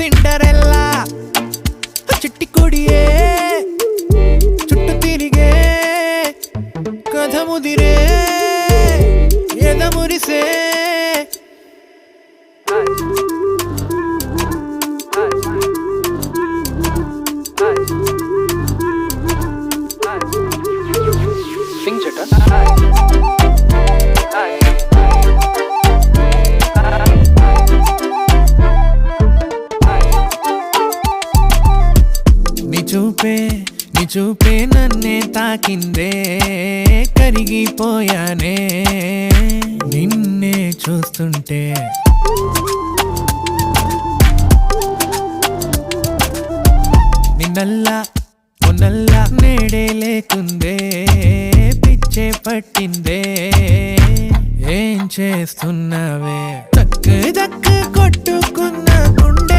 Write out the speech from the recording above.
Cinderella చిట్టి కొడియే చుట్టు తిరిగే కథ ముదిరే ఎద మురిసే సింగ్ చెట నీ చూపే నన్నే తాకిందే కరిగిపోయానే నిన్నే చూస్తుంటే నిన్నల్లా మొన్నల్లా నేడే లేకుందే పిచ్చే పట్టిందే ఏం చేస్తున్నావే దక్కు కొట్టుకున్న గుండె